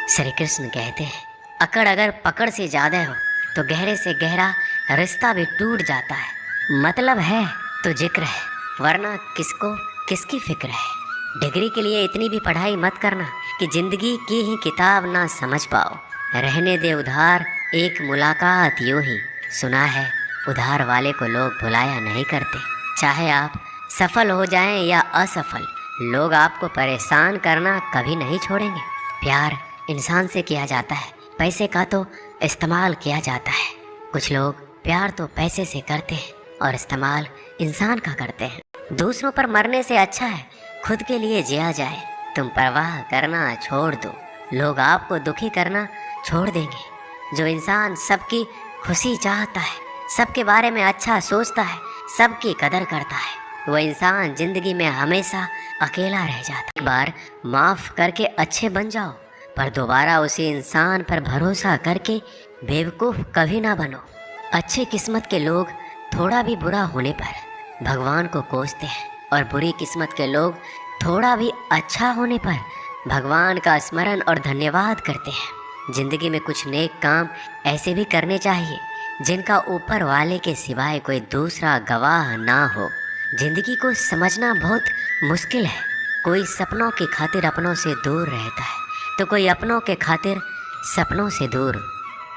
श्री कृष्ण कहते हैं, अकड़ अगर पकड़ से ज़्यादा हो तो गहरे से गहरा रिश्ता भी टूट जाता है। मतलब है तो जिक्र है, वरना किसको किसकी फिक्र है। डिग्री के लिए इतनी भी पढ़ाई मत करना कि जिंदगी की ही किताब ना समझ पाओ। रहने दे उधार एक मुलाकात यूं ही। सुना है उधार वाले को लोग भुलाया नहीं करते। चाहे आप सफल हो जाएं या असफल, लोग आपको परेशान करना कभी नहीं छोड़ेंगे। प्यार इंसान से किया जाता है, पैसे का तो इस्तेमाल किया जाता है। कुछ लोग प्यार तो पैसे से करते हैं और इस्तेमाल इंसान का करते हैं। दूसरों पर मरने से अच्छा है खुद के लिए जिया जाए। तुम परवाह करना छोड़ दो, लोग आपको दुखी करना छोड़ देंगे। जो इंसान सबकी खुशी चाहता है, सबके बारे में अच्छा सोचता है, सबकी कदर करता है, वो इंसान जिंदगी में हमेशा अकेला रह जाता है। एक बार माफ़ करके अच्छे बन जाओ, पर दोबारा उसी इंसान पर भरोसा करके बेवकूफ़ कभी ना बनो। अच्छे किस्मत के लोग थोड़ा भी बुरा होने पर भगवान को कोसते हैं, और बुरी किस्मत के लोग थोड़ा भी अच्छा होने पर भगवान का स्मरण और धन्यवाद करते हैं। जिंदगी में कुछ नेक काम ऐसे भी करने चाहिए जिनका ऊपर वाले के सिवाय कोई दूसरा गवाह ना हो। जिंदगी को समझना बहुत मुश्किल है। कोई सपनों की खातिर अपनों से दूर रहता है, तो कोई अपनों के खातिर सपनों से दूर।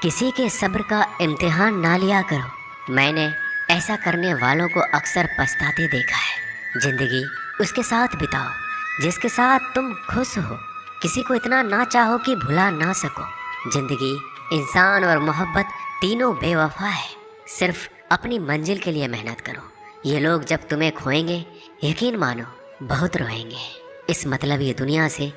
किसी के सब्र का इम्तिहान ना लिया करो। मैंने ऐसा करने वालों को अक्सर पछताते देखा है। जिंदगी उसके साथ बिताओ जिसके साथ तुम खुश हो। किसी को इतना ना चाहो कि भुला ना सको। जिंदगी, इंसान और मोहब्बत तीनों बेवफा है। सिर्फ अपनी मंजिल के लिए मेहनत करो। ये लोग जब तुम्हें खोएंगे, यकीन मानो बहुत रोएंगे। इस मतलब ये दुनिया से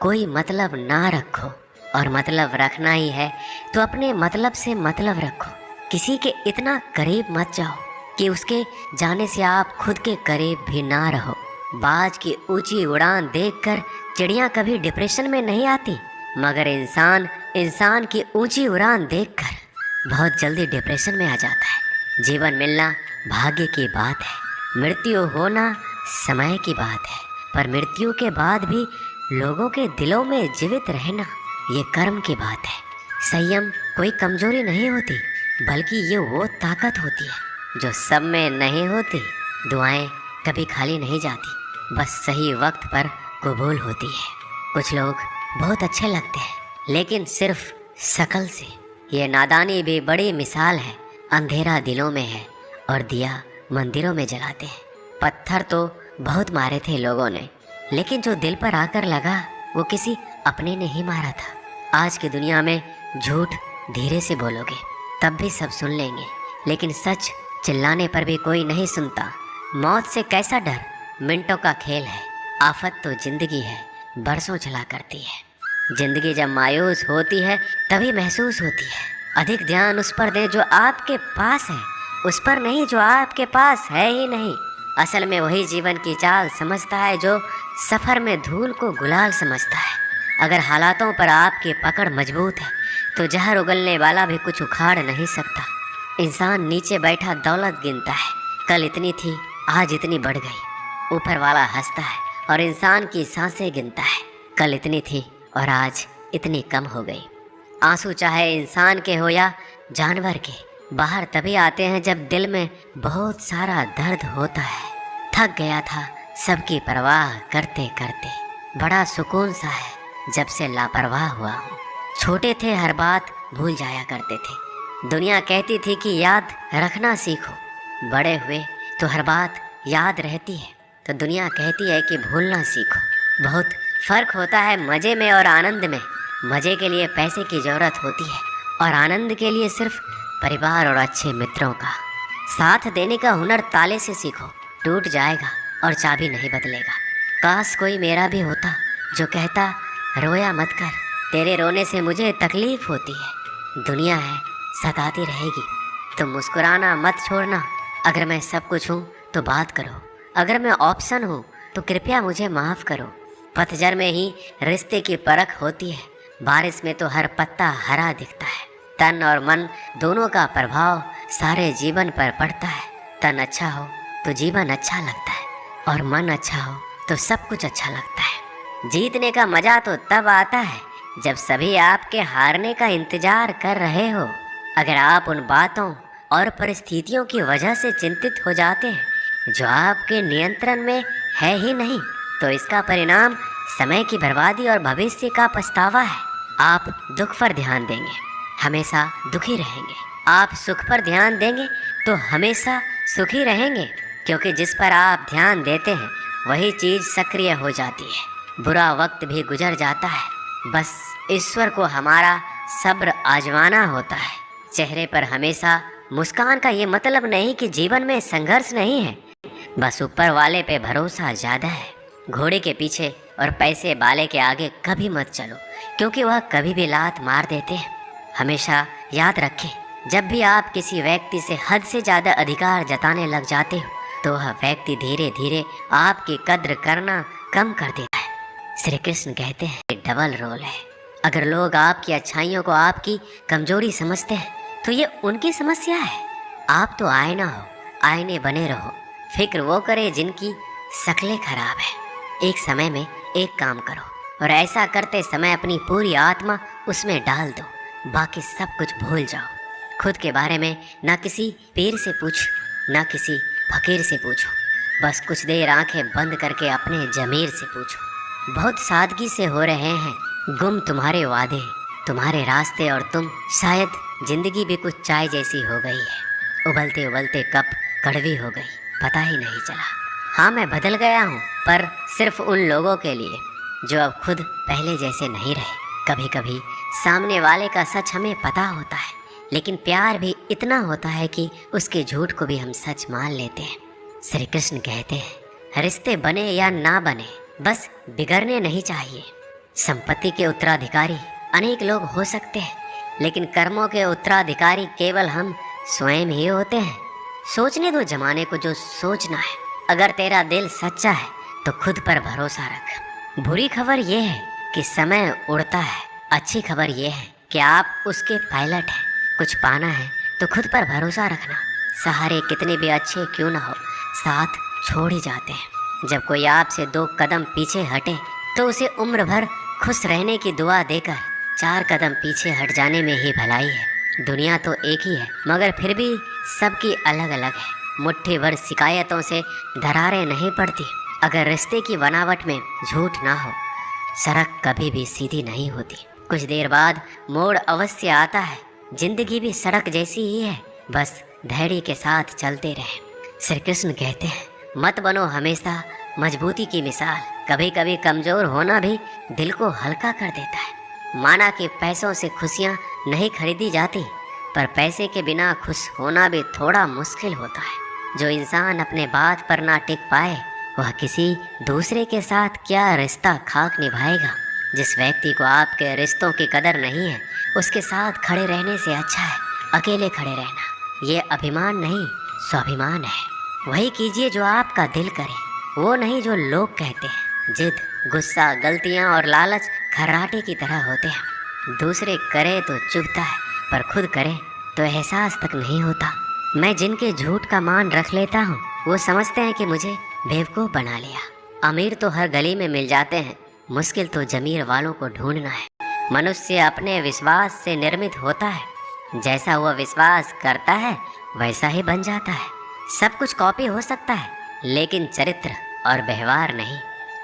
कोई मतलब ना रखो, और मतलब रखना ही है तो अपने मतलब से मतलब रखो। किसी के इतना करीब मत जाओ कि उसके जाने से आप खुद के करीब भी ना रहो। बाज की ऊंची उड़ान देखकर चिड़ियाँ कभी डिप्रेशन में नहीं आती, मगर इंसान की ऊंची उड़ान देखकर बहुत जल्दी डिप्रेशन में आ जाता है। जीवन मिलना भाग्य की बात है, मृत्यु होना समय की बात है, पर मृत्यु के बाद भी लोगों के दिलों में जीवित रहना ये कर्म की बात है। संयम कोई कमजोरी नहीं होती, बल्कि ये वो ताकत होती है जो सब में नहीं होती। दुआएं कभी खाली नहीं जाती, बस सही वक्त पर कबूल होती है। कुछ लोग बहुत अच्छे लगते हैं, लेकिन सिर्फ शक्ल से। ये नादानी भी बड़ी मिसाल है। अंधेरा दिलों में है और दिया मंदिरों में जलाते हैं। पत्थर तो बहुत मारे थे लोगों ने, लेकिन जो दिल पर आकर लगा वो किसी अपने ने ही मारा था। आज की दुनिया में झूठ धीरे से बोलोगे तब भी सब सुन लेंगे, लेकिन सच चिल्लाने पर भी कोई नहीं सुनता। मौत से कैसा डर, मिनटों का खेल है। आफत तो जिंदगी है, बरसों चला करती है। जिंदगी जब मायूस होती है तभी महसूस होती है। अधिक ध्यान उस पर दे जो आपके पास है, उस पर नहीं जो आपके पास है ही नहीं। असल में वही जीवन की चाल समझता है जो सफ़र में धूल को गुलाल समझता है। अगर हालातों पर आपकी पकड़ मजबूत है तो जहर उगलने वाला भी कुछ उखाड़ नहीं सकता। इंसान नीचे बैठा दौलत गिनता है, कल इतनी थी आज इतनी बढ़ गई। ऊपर वाला हंसता है और इंसान की सांसें गिनता है, कल इतनी थी और आज इतनी कम हो गई। आंसू चाहे इंसान के हो या जानवर के, बाहर तभी आते हैं जब दिल में बहुत सारा दर्द होता है। थक गया था सबकी परवाह करते करते, बड़ा सुकून सा है जब से लापरवाह हुआ हूँ। छोटे थे हर बात भूल जाया करते थे, दुनिया कहती थी कि याद रखना सीखो। बड़े हुए तो हर बात याद रहती है, तो दुनिया कहती है कि भूलना सीखो। बहुत फ़र्क होता है मज़े में और आनंद में। मज़े के लिए पैसे की ज़रूरत होती है और आनंद के लिए सिर्फ परिवार और अच्छे मित्रों का साथ देने का हुनर ताले से सीखो। टूट जाएगा और चाबी नहीं बदलेगा। काश कोई मेरा भी होता जो कहता रोया मत कर, तेरे रोने से मुझे तकलीफ होती है। दुनिया है सताती रहेगी, तुम मुस्कुराना मत छोड़ना। अगर मैं सब कुछ हूँ तो बात करो, अगर मैं ऑप्शन हूँ तो कृपया मुझे माफ़ करो। पतझड़ में ही रिश्ते की परख होती है, बारिश में तो हर पत्ता हरा दिखता है। तन और मन दोनों का प्रभाव सारे जीवन पर पड़ता है। तन अच्छा हो तो जीवन अच्छा लगता है, और मन अच्छा हो तो सब कुछ अच्छा लगता है। जीतने का मज़ा तो तब आता है जब सभी आपके हारने का इंतजार कर रहे हो। अगर आप उन बातों और परिस्थितियों की वजह से चिंतित हो जाते हैं जो आपके नियंत्रण में है ही नहीं, तो इसका परिणाम समय की बर्बादी और भविष्य का पछतावा है। आप दुख पर ध्यान देंगे, हमेशा दुखी रहेंगे। आप सुख पर ध्यान देंगे तो हमेशा सुखी रहेंगे, क्योंकि जिस पर आप ध्यान देते हैं वही चीज़ सक्रिय हो जाती है। बुरा वक्त भी गुजर जाता है, बस ईश्वर को हमारा सब्र आजमाना होता है। चेहरे पर हमेशा मुस्कान का ये मतलब नहीं कि जीवन में संघर्ष नहीं है, बस ऊपर वाले पे भरोसा ज़्यादा है। घोड़े के पीछे और पैसे वाले के आगे कभी मत चलो, क्योंकि वह कभी भी लात मार देते हैं। हमेशा याद रखें, जब भी आप किसी व्यक्ति से हद से ज़्यादा अधिकार जताने लग जाते हो तो वह व्यक्ति धीरे धीरे आपकी कद्र करना कम कर देता है। श्री कृष्ण कहते हैं डबल रोल है। अगर लोग आपकी अच्छाइयों को आपकी कमजोरी समझते हैं तो ये उनकी समस्या है। आप तो आईना हो, आईने बने रहो। फिक्र वो करे जिनकी शक्लें खराब है। एक समय में एक काम करो और ऐसा करते समय अपनी पूरी आत्मा उसमें डाल दो, बाकी सब कुछ भूल जाओ। खुद के बारे में ना किसी पीर से पूछो, ना किसी फकीर से पूछो, बस कुछ देर आंखें बंद करके अपने जमीर से पूछो। बहुत सादगी से हो रहे हैं गुम तुम्हारे वादे, तुम्हारे रास्ते, और तुम शायद जिंदगी भी कुछ चाय जैसी हो गई है। उबलते उबलते कप कड़वी हो गई, पता ही नहीं चला। हाँ, मैं बदल गया हूँ, पर सिर्फ उन लोगों के लिए जो अब खुद पहले जैसे नहीं रहे। कभी कभी सामने वाले का सच हमें पता होता है, लेकिन प्यार भी इतना होता है कि उसके झूठ को भी हम सच मान लेते हैं। श्री कृष्ण कहते हैं रिश्ते बने या ना बने, बस बिगड़ने नहीं चाहिए। संपत्ति के उत्तराधिकारी अनेक लोग हो सकते हैं, लेकिन कर्मों के उत्तराधिकारी केवल हम स्वयं ही होते हैं। सोचने दो जमाने को जो सोचना है। अगर तेरा दिल सच्चा है तो खुद पर भरोसा रख। बुरी खबर यह है कि समय उड़ता है, अच्छी खबर यह है कि आप उसके पायलट हैं। कुछ पाना है तो खुद पर भरोसा रखना। सहारे कितने भी अच्छे क्यों ना हो, साथ छोड़ ही जाते हैं। जब कोई आपसे 2 कदम पीछे हटे तो उसे उम्र भर खुश रहने की दुआ देकर 4 कदम पीछे हट जाने में ही भलाई है। दुनिया तो एक ही है, मगर फिर भी सबकी अलग अलग है। मुट्ठी भर शिकायतों से दरारें नहीं पड़ती। अगर रिश्ते की बनावट में झूठ ना हो, सड़क कभी भी सीधी नहीं होती। कुछ देर बाद मोड़ अवश्य आता है। जिंदगी भी सड़क जैसी ही है, बस धैर्य के साथ चलते रहें। श्री कृष्ण कहते हैं मत बनो हमेशा मजबूती की मिसाल। कभी कभी कमज़ोर होना भी दिल को हल्का कर देता है। माना कि पैसों से खुशियाँ नहीं खरीदी जाती, पर पैसे के बिना खुश होना भी थोड़ा मुश्किल होता है। जो इंसान अपने बात पर ना टिक पाए वह किसी दूसरे के साथ क्या रिश्ता खाक निभाएगा। जिस व्यक्ति को आपके रिश्तों की कदर नहीं है उसके साथ खड़े रहने से अच्छा है अकेले खड़े रहना। ये अभिमान नहीं, स्वाभिमान है। वही कीजिए जो आपका दिल करे, वो नहीं जो लोग कहते हैं। जिद, गुस्सा, गलतियाँ और लालच खर्राटे की तरह होते हैं। दूसरे करे तो चुभता है, पर खुद करे तो एहसास तक नहीं होता। मैं जिनके झूठ का मान रख लेता हूँ वो समझते हैं कि मुझे बेवकूफ़ बना लिया। अमीर तो हर गली में मिल जाते हैं, मुश्किल तो ज़मीर वालों को ढूंढना है। मनुष्य अपने विश्वास से निर्मित होता है। जैसा वह विश्वास करता है वैसा ही बन जाता है। सब कुछ कॉपी हो सकता है, लेकिन चरित्र और व्यवहार नहीं।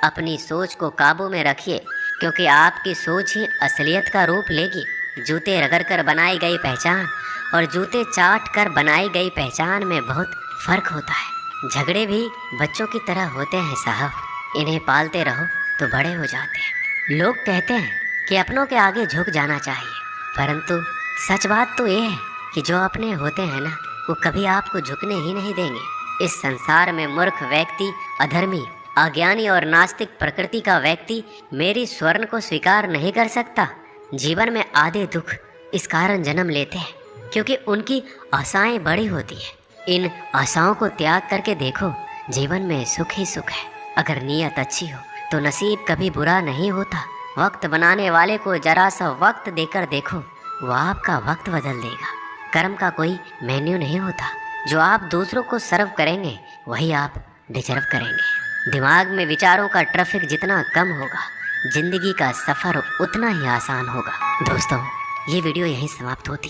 अपनी सोच को काबू में रखिए, क्योंकि आपकी सोच ही असलियत का रूप लेगी। जूते रगड़ कर बनाई गई पहचान और जूते चाट कर बनाई गई पहचान में बहुत फ़र्क होता है। झगड़े भी बच्चों की तरह होते हैं साहब, इन्हें पालते रहो तो बड़े हो जाते हैं। लोग कहते हैं कि अपनों के आगे झुक जाना चाहिए, परंतु सच बात तो ये है कि जो अपने होते हैं ना, वो कभी आपको झुकने ही नहीं देंगे। इस संसार में मूर्ख व्यक्ति, अधर्मी, अज्ञानी और नास्तिक प्रकृति का व्यक्ति मेरी स्वर्ण को स्वीकार नहीं कर सकता। जीवन में आधे दुख इस कारण जन्म लेते हैं क्योंकि उनकी आशाएं बड़ी होती हैं। इन आशाओं को त्याग करके देखो, जीवन में सुख ही सुख है। अगर नीयत अच्छी हो तो नसीब कभी बुरा नहीं होता। वक्त बनाने वाले को जरा सा वक्त देकर देखो, वह आपका वक्त बदल देगा। कर्म का कोई मेन्यू नहीं होता। जो आप दूसरों को सर्व करेंगे वही आप डिजर्व करेंगे। दिमाग में विचारों का ट्रैफिक जितना कम होगा जिंदगी का सफर उतना ही आसान होगा। दोस्तों, ये वीडियो यहीं समाप्त होती है।